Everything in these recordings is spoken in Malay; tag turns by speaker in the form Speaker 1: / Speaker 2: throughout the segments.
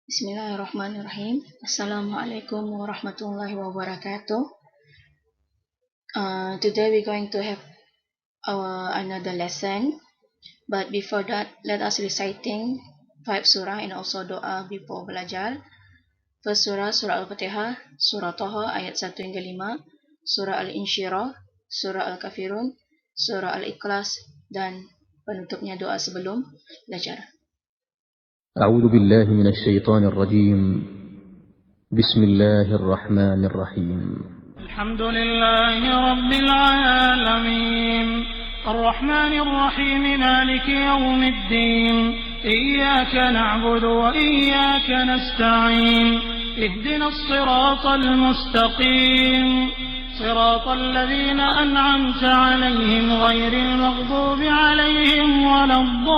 Speaker 1: Bismillahirrahmanirrahim. Assalamualaikum warahmatullahi wabarakatuh. Today we're going to have another lesson. But before that, let us reciting 5 surah and also doa before belajar. First surah, surah Al-Fatihah, surah Taha ayat 1 hingga 5, surah Al-Insyirah, surah Al-Kafirun, surah Al-Ikhlas, dan penutupnya doa sebelum belajar.
Speaker 2: أعوذ بالله من الشيطان الرجيم. بسم الله الرحمن الرحيم.
Speaker 3: الحمد لله رب العالمين الرحمن الرحيم مالك يوم الدين إياك نعبد وإياك نستعين اهدنا الصراط المستقيم صراط الذين أنعمت عليهم غير المغضوب عليهم ولا الضالين.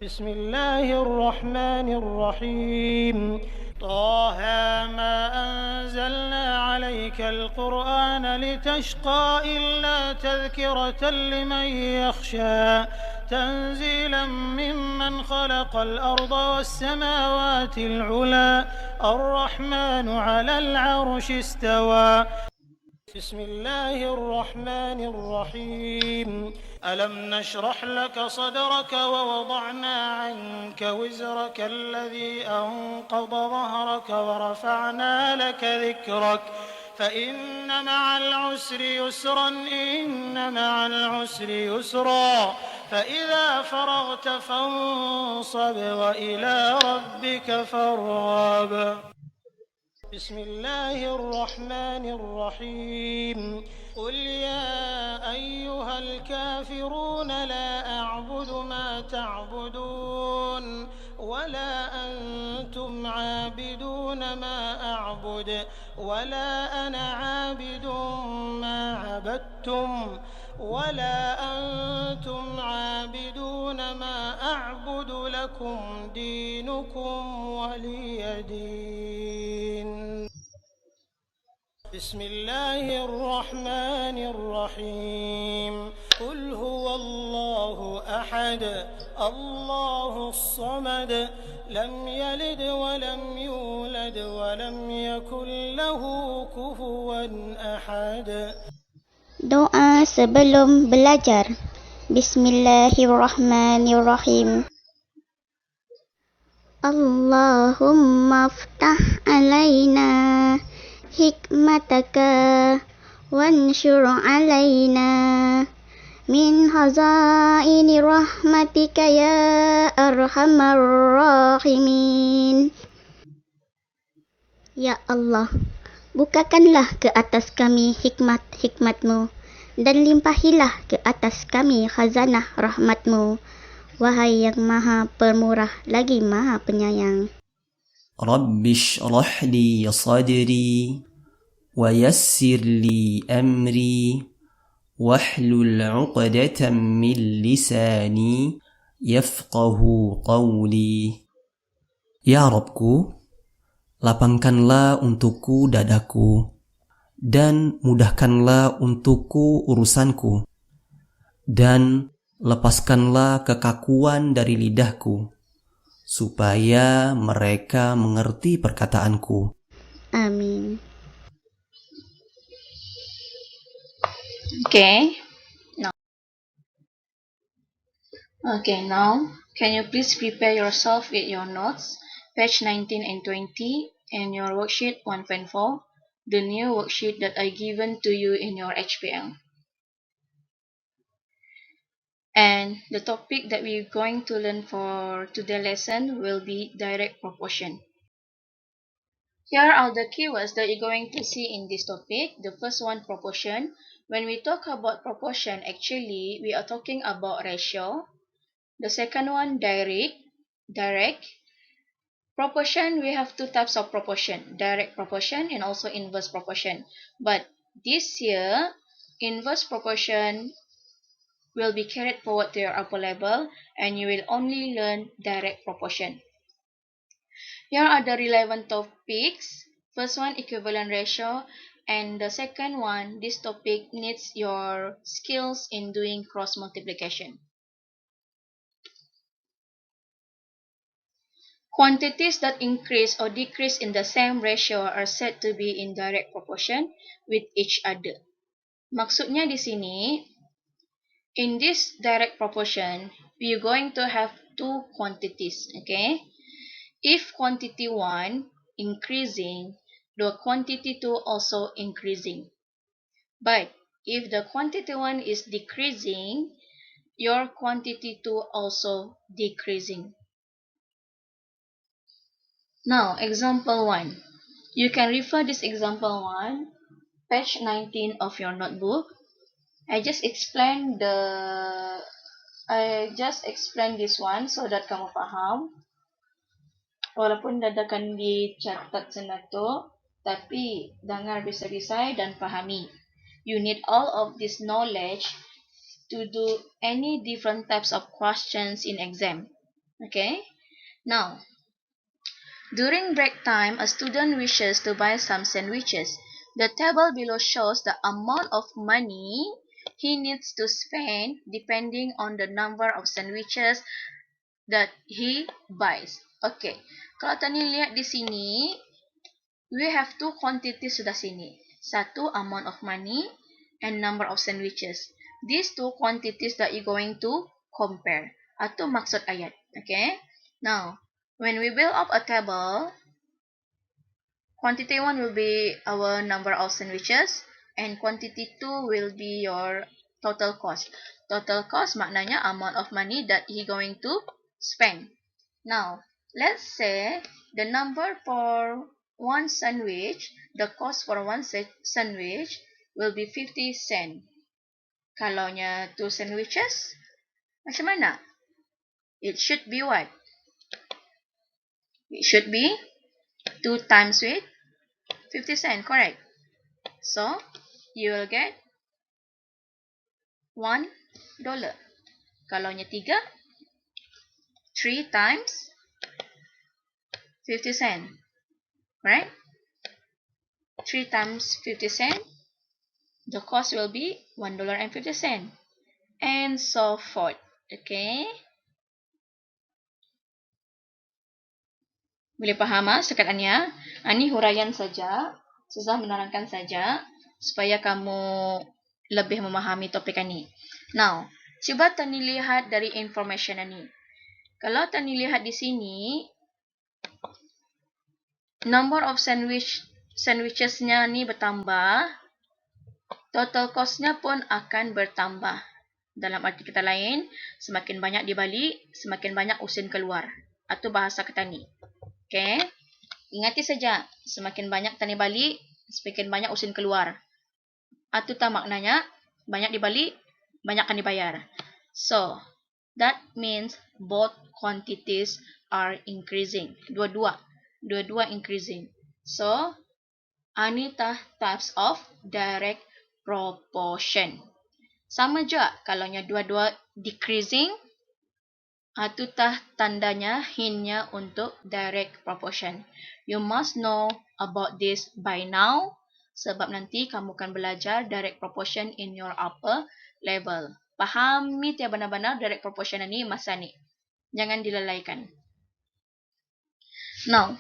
Speaker 3: بسم الله الرحمن الرحيم طه ما أنزلنا عليك القرآن لتشقى إلا تذكرة لمن يخشى تنزيلا ممن خلق الأرض والسماوات العلى الرحمن على العرش استوى. بسم الله الرحمن الرحيم ألم نشرح لك صدرك ووضعنا عنك وزرك الذي أنقض ظهرك ورفعنا لك ذكرك فإن مع العسر يسرا إن مع العسر يسرا فإذا فرغت فانصب وإلى ربك فارغب. بسم الله الرحمن الرحيم قل يا أيها الكافرون لا أعبد ما تعبدون ولا أنتم عابدون ما أعبد ولا أنا عابد ما عبدتم ولا أنتم عابدون ما أعبد لكم دينكم ولي دين. بسم الله الرحمن الرحيم قل هو الله أحد الله الصمد لم يلد ولم يولد ولم يكن له كفوا أحد.
Speaker 4: Doa sebelum belajar. Bismillahirrahmanirrahim. Allahumma ftah alaina hikmataka wanshur alaina min hazaini rahmatika ya arhamar rahimin. Ya Allah, bukakanlah ke atas kami hikmat-hikmat-Mu dan limpahilah ke atas kami khazanah rahmat-Mu, wahai yang maha pemurah lagi maha penyayang.
Speaker 5: Rabbi shrah li sadri wa yassir li amri wahlul 'uqdatam min lisani yafqahu qawli. Ya Rabbku, lapangkanlah untukku dadaku, dan mudahkanlah untukku urusanku, dan lepaskanlah kekakuan dari lidahku, supaya mereka mengerti perkataanku.
Speaker 4: Amin.
Speaker 1: Okay. Now, can you please prepare yourself with your notes, page 19 and 20, and your worksheet 1.4, the new worksheet that I given to you in your HPL. And the topic that we're going to learn for today's lesson will be direct proportion. Here are the keywords that you're going to see in this topic. The first one, proportion. When we talk about proportion, actually, we are talking about ratio. The second one, direct. Proportion, we have two types of proportion, direct proportion and also inverse proportion. But this year, inverse proportion will be carried forward to your upper level and you will only learn direct proportion. Here are the relevant topics. First one, equivalent ratio And the second one, this topic needs your skills in doing cross multiplication. Quantities that increase or decrease in the same ratio are said to be in direct proportion with each other. Maksudnya di sini, in this direct proportion, we are going to have two quantities, okay? If quantity 1 increasing, the quantity 2 also increasing. But if the quantity 1 is decreasing, your quantity 2 also decreasing. Now, example 1. You can refer this example 1, page 19 of your notebook. I just explain this one so that kamu paham. Walaupun dadakan dicatat senato, tapi dengar bisa-bisa dan pahami. You need all of this knowledge to do any different types of questions in exam. Okay? Now, during break time, a student wishes to buy some sandwiches. The table below shows the amount of money he needs to spend depending on the number of sandwiches that he buys. Okay, kalau tadi lihat di sini, we have two quantities sudah sini. Satu, amount of money, and number of sandwiches. These two quantities that you're going to compare. Atau maksud ayat. Okay, now, when we build up a table, quantity 1 will be our number of sandwiches, and quantity 2 will be your total cost. Total cost maknanya amount of money that he going to spend. Now, let's say the number for one sandwich, the cost for one sandwich will be 50 cent. Kalaunya 2 sandwiches, macam mana? It should be what? It should be 2 times with 50 cent, correct? So, you will get $1. Kalaunya 3 times 50 cent, right? 3 times 50 cent, the cost will be $1.50, and so forth. Okay? Boleh paham sekatnya? Ini huraian saja, susah menerangkan saja supaya kamu lebih memahami topik ini. Now, coba tani lihat dari information ini. Kalau tani lihat di sini, number of sandwichesnya ni bertambah, total costnya pun akan bertambah. Dalam arti kata lain, semakin banyak dibalik, semakin banyak usin keluar. Atau bahasa kata ni. Okay? Ingati saja, semakin banyak tani balik, semakin banyak usin keluar. Atau tak maknanya, banyak dibalik, banyak akan dibayar. So, that means both quantities are increasing. Dua-dua increasing. So, ini types of direct proportion. Sama juga kalaunya dua-dua decreasing, itu tandanya hintnya untuk direct proportion. You must know about this by now, sebab nanti kamu akan belajar direct proportion in your upper level. Pahami tiap benar-benar direct proportion ini masa ni. Jangan dilalaikan. Now,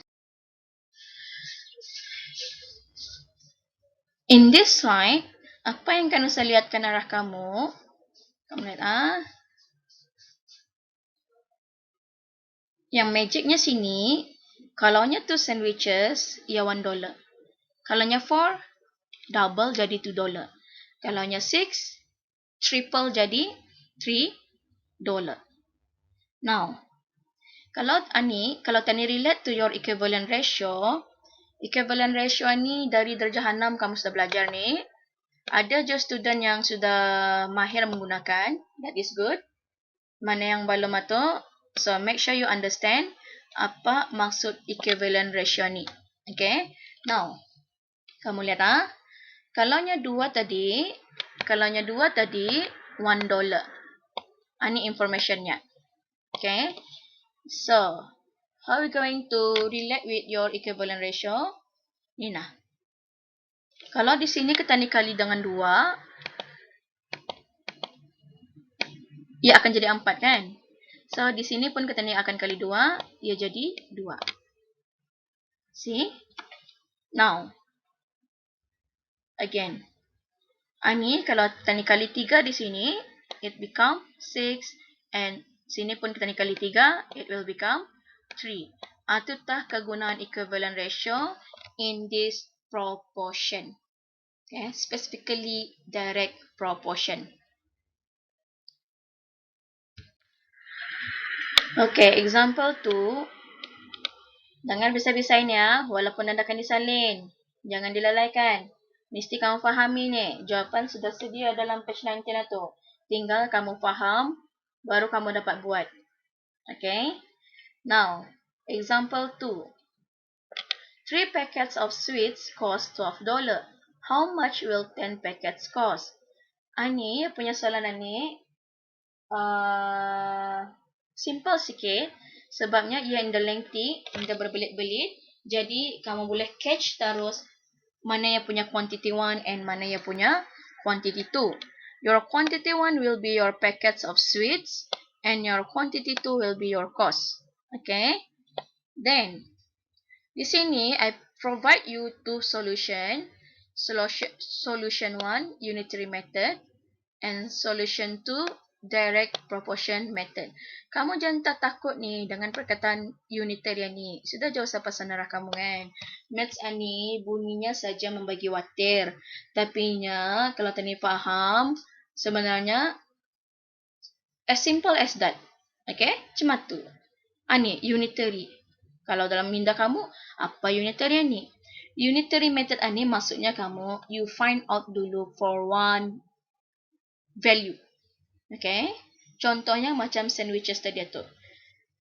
Speaker 1: in this slide, apa yang akan saya lihatkan arah kamu? Kamu lihat yang magicnya sini, kalaunya 2 sandwiches, ia $1. Kalaunya 4, double jadi $2. Kalaunya 6, triple jadi $3. Now, kalau tani relate to your equivalent ratio ni dari darjah 6 kamu sudah belajar ni. Ada je student yang sudah mahir menggunakan, that is good. Mana yang belum itu, so make sure you understand apa maksud equivalent ratio ni. Okay? Now, kamu lihat kalaunya 2 tadi $1. Ini informationnya. Okay? So, how are we going to relate with your equivalent ratio? Ni nah. Kalau di sini kita dikali dengan 2, ia akan jadi 4 kan? So, di sini pun kita akan kali 2, ia jadi 2. See? Now, again. Ini kalau kita kali 3 di sini, it become 6. And sini pun kita kali 3, it will become 3. Itutah kegunaan equivalent ratio in this proportion. Okay, specifically direct proportion. Okay, example 2. Dengar bisa-bisanya, walaupun anda akan disalin. Jangan dilalaikan. Mesti kamu fahami ni. Jawapan sudah sedia dalam page 19 itu. Tinggal kamu faham, baru kamu dapat buat. Okay? Now, example 2. 3 packets of sweets cost $12. How much will 10 packets cost? Ini punya soalan ni simple sikit. Sebabnya ia in the lengthy, dia berbelit-belit. Jadi, kamu boleh catch terus mana yang punya quantity 1 and mana yang punya quantity 2. Your quantity 1 will be your packets of sweets and your quantity 2 will be your cost. Okay? Then, di sini, I provide you 2 solution. Solution 1, unitary method, and solution 2, direct proportion method. Kamu jangan takut ni dengan perkataan unitary ni. Sudah jauh sampai sanarah kamu kan. Maths ni bunyinya saja membagi watir. Tapi nya kalau tani faham, sebenarnya as simple as that. Okay? Cuma tu. Ini unitary. Kalau dalam minda kamu, apa unitary ni? Unitary method ni maksudnya kamu, you find out dulu for one value. Okay? Contohnya macam sandwiches tadi tu.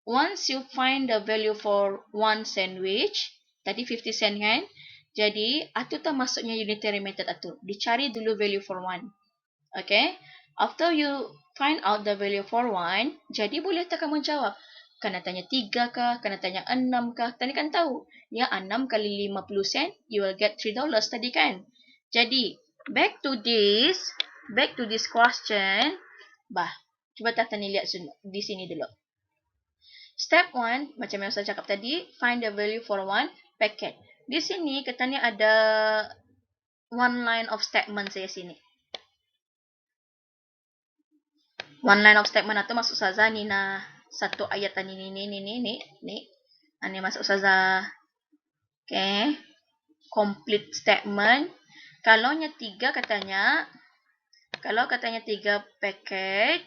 Speaker 1: Once you find the value for one sandwich, tadi 50 cent kan? Jadi, itu tak maksudnya unitary method itu. Dicari dulu value for one. Okay? After you find out the value for one, jadi boleh tak kamu jawab? Kena tanya 3 kah? Kena tanya 6 kah? Tadi kan tahu. Ya, 6 kali 50 sen, you will get $3 tadi kan? Jadi, back to this question. Cuba Tani lihat di sini dulu. Step 1, macam yang saya cakap tadi, find the value for one packet. Di sini, kita ni ada one line of statement saya sini. One line of statement itu masuk saja ni na satu ayat ni. Ini masuk saja. Okay. Complete statement. Kalau 3 katanya, kalau katanya 3 paket,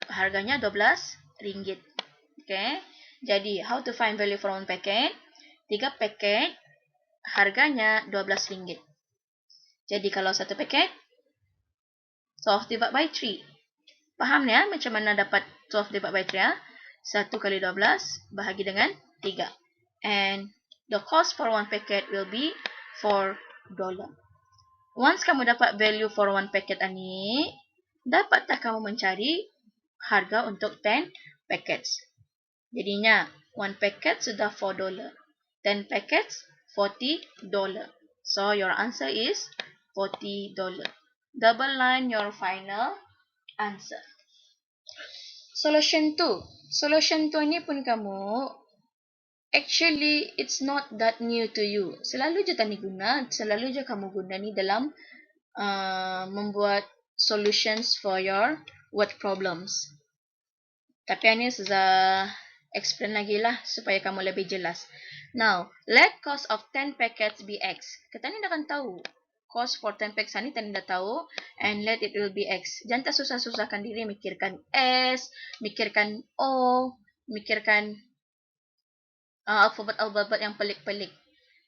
Speaker 1: harganya RM12. Okay. Jadi, how to find value for one packet? 3 paket, harganya RM12. Jadi, kalau 1 paket, 12 divided by 3. Faham ya macam mana dapat 12 divided by 3 ya? 1 kali 12 bahagi dengan 3. And the cost for one packet will be $4. Once kamu dapat value for one packet ini, dapat tak kamu mencari harga untuk 10 packets? Jadinya, one packet sudah $4. 10 packets, $40. So, your answer is $40. Double line your final answer. Solution 2. Solution 2 ini pun kamu, actually, it's not that new to you. Selalu je tani guna, selalu je kamu guna ni dalam membuat solutions for your word problems. Tapi ini saya explain lagi lah supaya kamu lebih jelas. Now, let cost of 10 packets be X. Kita ni dah kan tahu. Cost for 10 packets ni tadi dah tahu. And let it will be X. Jangan tak susah-susahkan diri mikirkan S, mikirkan O, mikirkan alfabet-alfabet yang pelik-pelik.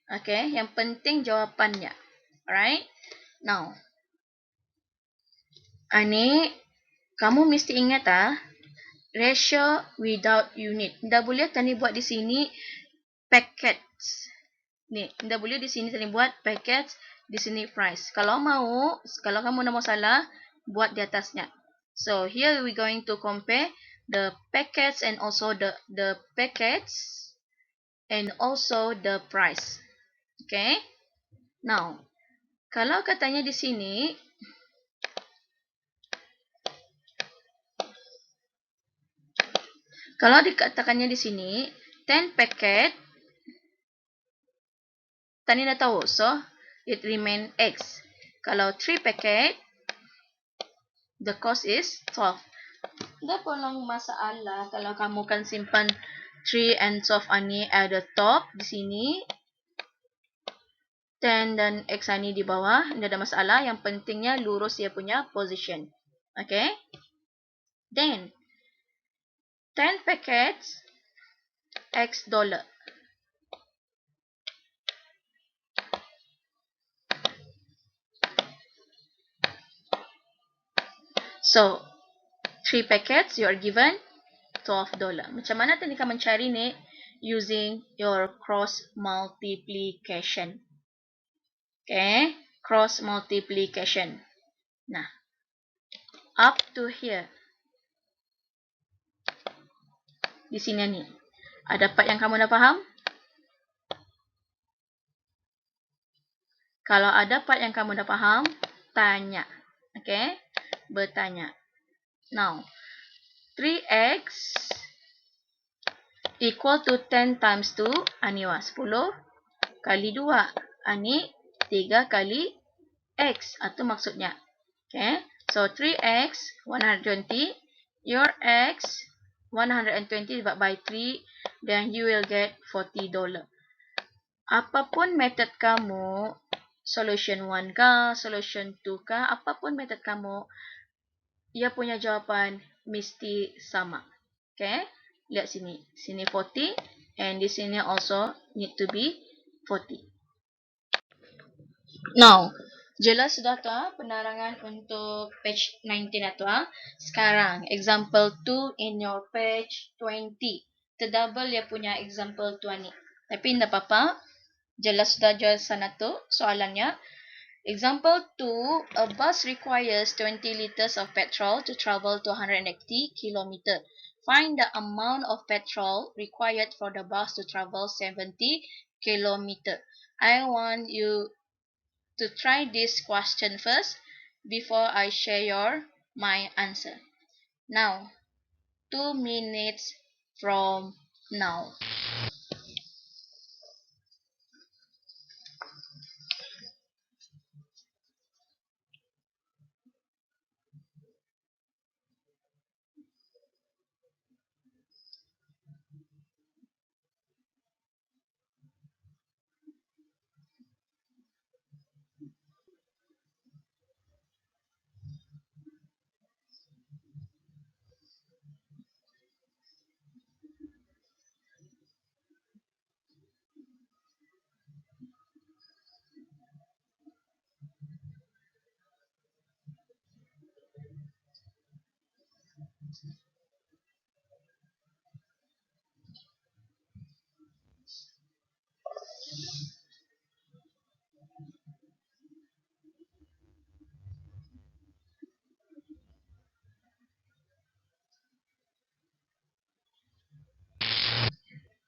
Speaker 1: Okay, yang penting jawapannya. Alright? Now, ini kamu mesti ingat ratio without unit. Tidak boleh tani buat di sini packets. Ni, tidak boleh di sini tani buat packets, di sini price. Kalau kamu nak mau salah, buat di atasnya. So, here we going to compare the packets and also the packets and also the price. Okay? Now, kalau katanya di sini, kalau dikatakannya di sini 10 packet, tadi dah tahu, so it remain X. Kalau 3 packet, the cost is 12. Dah pulang masalah kalau kamu kan simpan 3 and 12 ani ada top di sini, 10 dan X ani di bawah, tidak ada masalah. Yang pentingnya lurus dia punya position. Okay? Then, 10 packets, X dollar. So, 3 packets, you are given $12. Macam mana tadi kamu mencari ni? Using your cross multiplication. Okay? Cross multiplication. Nah, up to here. Di sini ni. Ada part yang kamu dah faham? Kalau ada part yang kamu dah faham, tanya. Okay? Bertanya. Now, 3x equal to 10 times 2, ani 10 kali 2, ani 3 kali x, atau maksudnya. Okay? So, 3x, 120, your x, 120 divided by 3, then you will get $40. Apapun method kamu, solution 1 kah, solution 2 kah, apapun method kamu, ia punya jawapan mesti sama. Okay? Lihat sini. Sini 40, and di sini also need to be 40. Now, jelas sudah tuah penerangan untuk page 19 tuah. Sekarang, example 2 in your page 20. Terdouble dia punya example 2 ni. Tapi tidak apa-apa. Jelas sudah jelasan tu soalannya. Example 2, a bus requires 20 liters of petrol to travel 280 km. Find the amount of petrol required for the bus to travel 70 km. I want you to try this question first before I share my answer. Now, 2 minutes from now.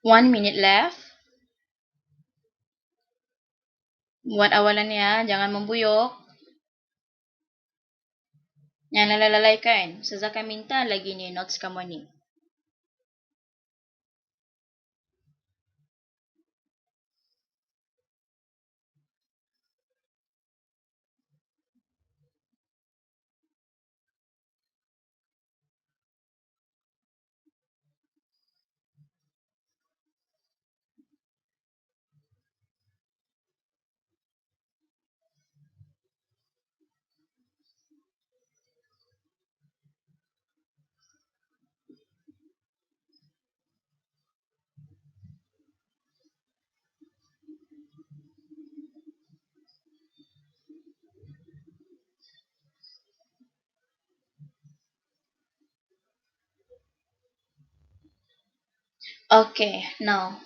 Speaker 1: One minute left. Buat awalannya, jangan membuyuk. Yang lalai-lalai kan. Ustazah akan minta lagi ni notes kamu ni. Okay, now.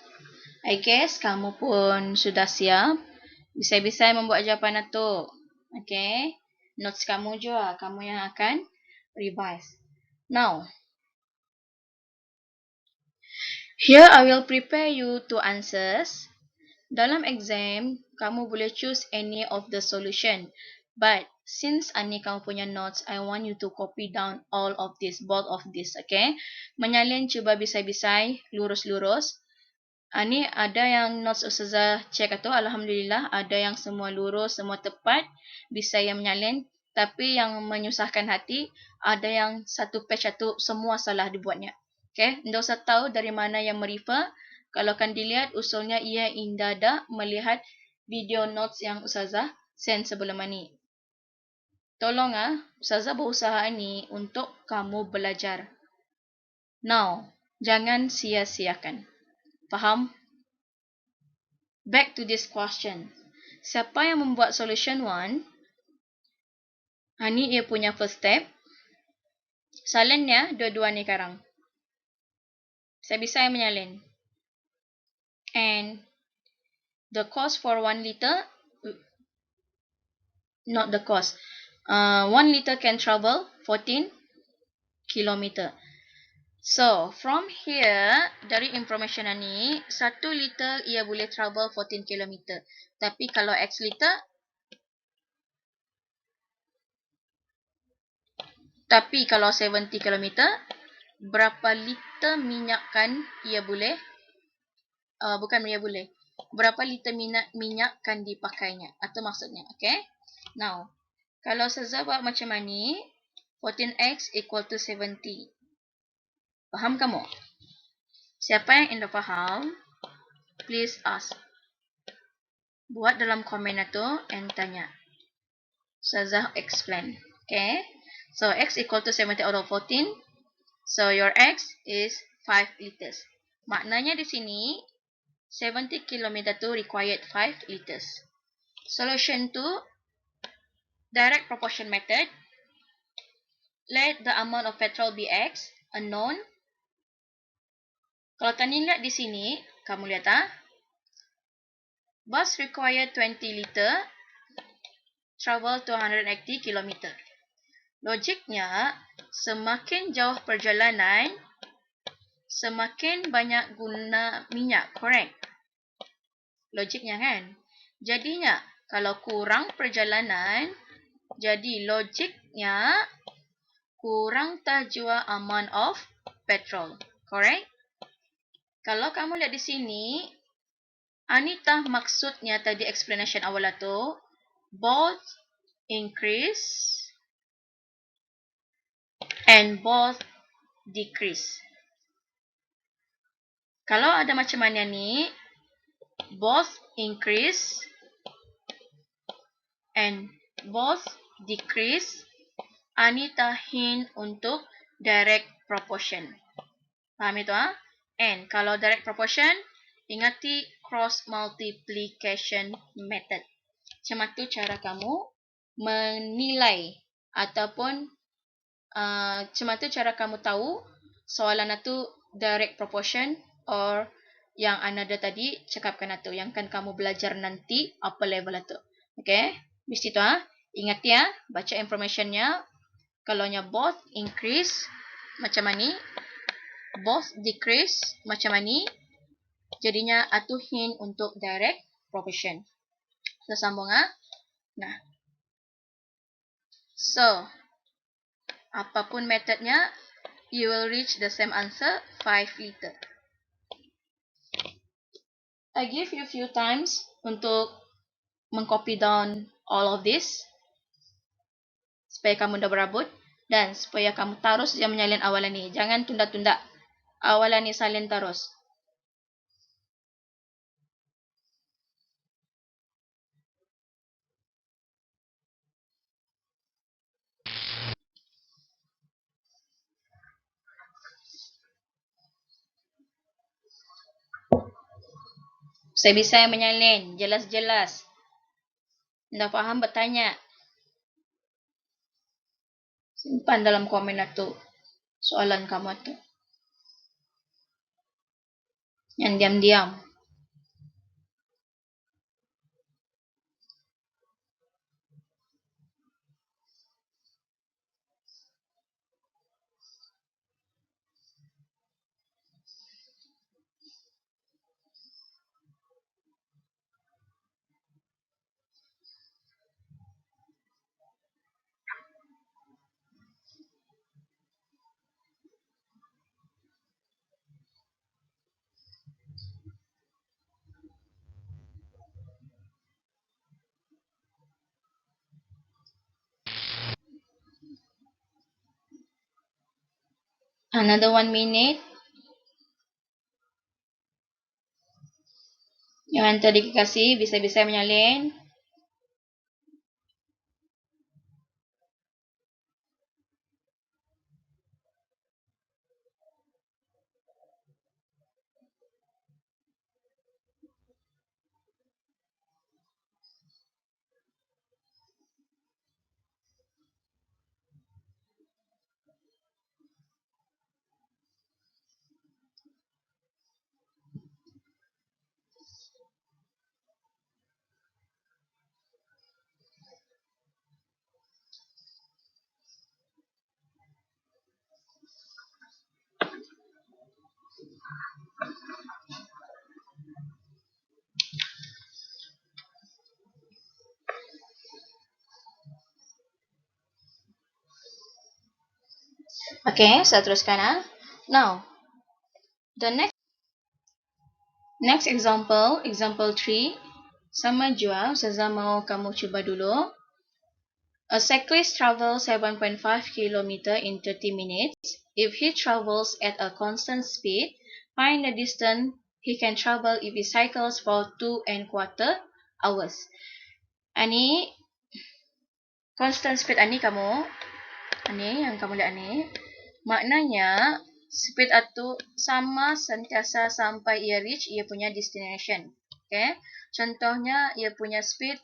Speaker 1: I guess kamu pun sudah siap. Bisa-bisa membuat jawapan itu. Okay. Notes kamu juga. Kamu yang akan revise. Now. Here I will prepare you 2 answers. Dalam exam, kamu boleh choose any of the solution. But since ni kamu punya notes, I want you to copy down all of this, both of this, okay? Menyalin cuba bisai-bisai, lurus-lurus. Ni ada yang notes Ustazah check tu, Alhamdulillah. Ada yang semua lurus, semua tepat, bisai yang menyalin. Tapi yang menyusahkan hati, ada yang satu page tu semua salah dibuatnya. Okay, tidak usah tahu dari mana yang merefer. Kalau kan dilihat, usulnya ia indah dah melihat video notes yang Ustazah send sebelum ni. Tolong Ustazah berusaha ni untuk kamu belajar. Now, jangan sia-siakan. Faham? Back to this question. Siapa yang membuat solution 1? Ni ia punya first step. Salinnya dua-dua ni sekarang. Saya bisa menyalin. And the cost for 1 liter, not the cost. 1 liter can travel 14 kilometer. So, from here, dari information ni, 1 liter ia boleh travel 14 kilometer. Tapi kalau X liter, tapi kalau 70 kilometer, berapa liter minyak kan ia boleh, bukan ia boleh, berapa liter minyak kan dipakainya, atau maksudnya, okay? Now, kalau Ustazah buat macam ni, 14x equal to 70. Faham kamu? Siapa yang indah faham, please ask. Buat dalam komen itu and tanya. Ustazah explain. Okay? So, x equal to 70 out of 14. So, your x is 5 liters. Maknanya di sini, 70 km tu required 5 liters. Solution 2, direct proportion method. Let the amount of petrol be x, unknown. Kalau tadi lihat di sini, kamu lihat bus required 20 liter, travel 280 km. Logiknya, semakin jauh perjalanan, semakin banyak guna minyak, correct? Logiknya kan? Jadinya, kalau kurang perjalanan, jadi logiknya kurang tajua amount of petrol, correct? Kalau kamu lihat di sini, anita maksudnya tadi explanation awal tu, both increase and both decrease. Kalau ada macam mana ni, both increase and both decrease, anita hint untuk direct proportion. Faham itu And kalau direct proportion, ingati cross multiplication method. Macam tu cara kamu menilai ataupun macam tu cara kamu tahu soalan itu direct proportion or yang another tadi cakapkan itu, yang kan kamu belajar nanti apa level itu. Okay? Di situ ingat baca informationnya. Kalau nya both increase macam ni, both decrease macam ni, jadinya atu hint untuk direct proportion. Kita sambung Nah. So, apapun metodnya, you will reach the same answer, 5 liter. I give you few times untuk mengcopy down all of this supaya kamu dah berabut dan supaya kamu terus yang menyalin awalan ni. Jangan tunda-tunda. Awalan ni salin terus. Saya bisa menyalin, jelas-jelas. Tidak faham bertanya. Simpan dalam komen itu soalan kamu itu. Yang diam-diam. Another 1 minute. Yang tadi kasih bisa-bisa menyalin. Okay, saya teruskan. Now, the next example 3. Sama jua, Ustazah mau kamu cuba dulu. A cyclist travels 7.5 km in 30 minutes. If he travels at a constant speed, find the distance he can travel if he cycles for 2.25 hours. Ani constant speed ani kamu. Ani yang kamu lihat ni. Maknanya speed itu sama sentiasa sampai ia reach ia punya destination. Okay. Contohnya ia punya speed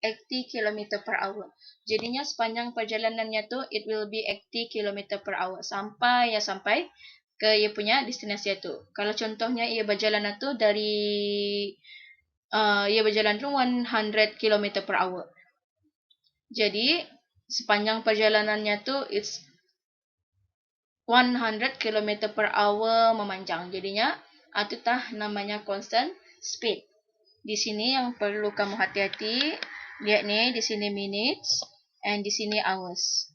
Speaker 1: 80 km per hour. Jadinya sepanjang perjalanannya tu it will be 80 km per hour sampai ke ia punya destinasi itu. Kalau contohnya ia berjalan itu dari ia berjalan tu 100 km per hour. Jadi sepanjang perjalanannya tu it's 100 km per hour memanjang. Jadinya itu tah namanya constant speed. Di sini yang perlu kamu hati-hati, lihat ni di sini minutes and di sini hours.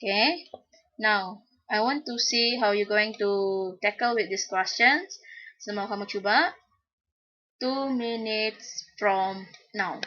Speaker 1: Okay. Now, I want to see how you going to tackle with these questions. So, mau kamu cuba 2 minutes from now.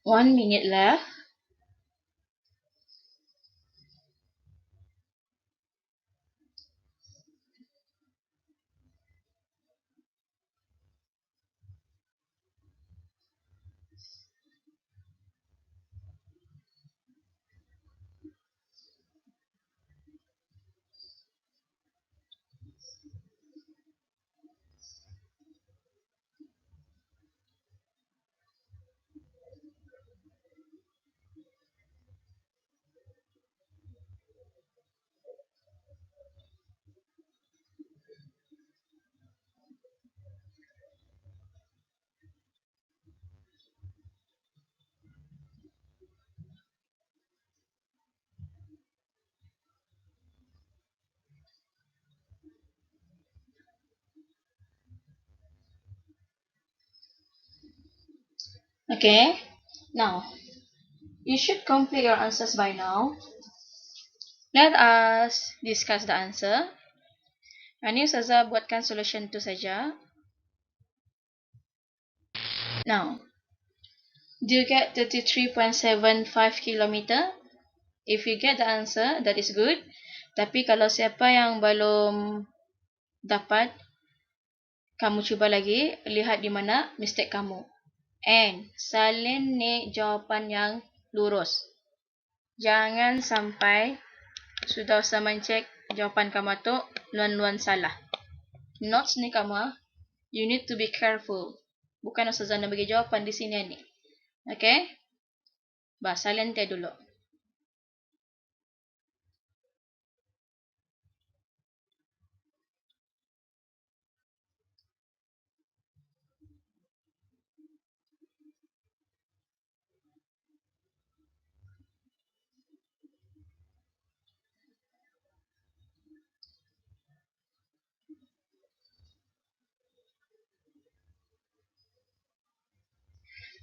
Speaker 1: One minute left. Okay. Now, you should complete your answers by now. Let us discuss the answer. Ini Ustazah buatkan solution itu saja. Now, do you get 33.75 km? If you get the answer, that is good. Tapi kalau siapa yang belum dapat, kamu cuba lagi, lihat di mana mistake kamu. And salin ni jawapan yang lurus. Jangan sampai sudah usah mencek jawapan kamu tu luan-luan salah. Notes ni kamu, you need to be careful. Bukan Ustazah nak bagi jawapan di sini ni. Okay? Salin dia dulu.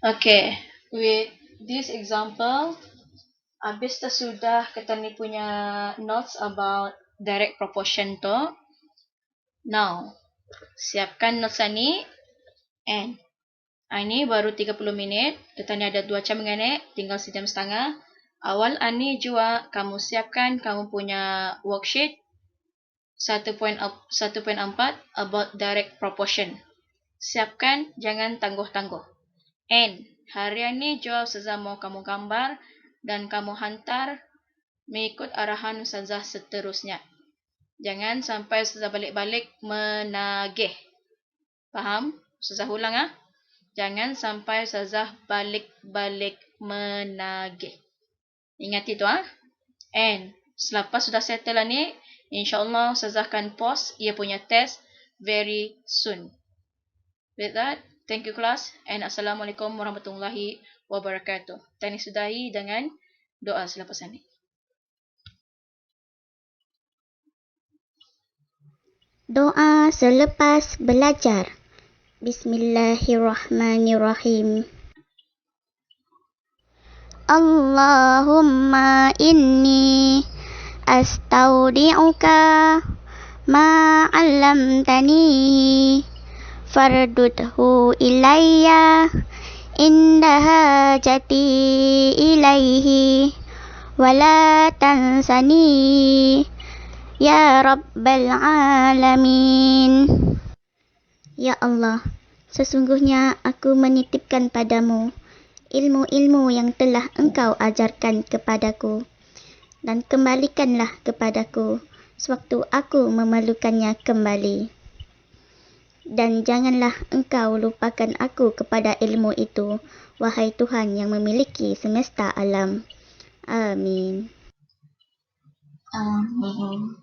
Speaker 1: Okay, with this example, habis dah sudah kita ni punya notes about direct proportion tu. Now, siapkan notes ni and ini baru 30 minit. Kita ni ada 2 jam dengan tinggal 1 jam setengah. Awal ani jua kamu siapkan kamu punya worksheet 1.4 about direct proportion. Siapkan, jangan tangguh-tangguh. And hari ini jua Ustazah mau kamu gambar dan kamu hantar mengikut arahan Ustazah seterusnya. Jangan sampai Ustazah balik-balik menagih. Faham? Ustazah ulang Jangan sampai Ustazah balik-balik menagih. Ingat itu And selepas sudah settle ni, insyaAllah Ustazah akan post ia punya test very soon. With that, thank you class and Assalamualaikum warahmatullahi wabarakatuh. Tani sudahi dengan doa selepas ini.
Speaker 4: Doa selepas belajar. Bismillahirrahmanirrahim. Allahumma inni astaudi'uka ma 'allamtani fardudhu ilayya inda hajati ilaihi wala tansani ya rabbal alamin. Ya Allah, sesungguhnya aku menitipkan padamu ilmu-ilmu yang telah engkau ajarkan kepadaku dan kembalikanlah kepadaku sewaktu aku memerlukannya kembali. Dan janganlah engkau lupakan aku kepada ilmu itu, wahai Tuhan yang memiliki semesta alam. Amin.
Speaker 1: Amin.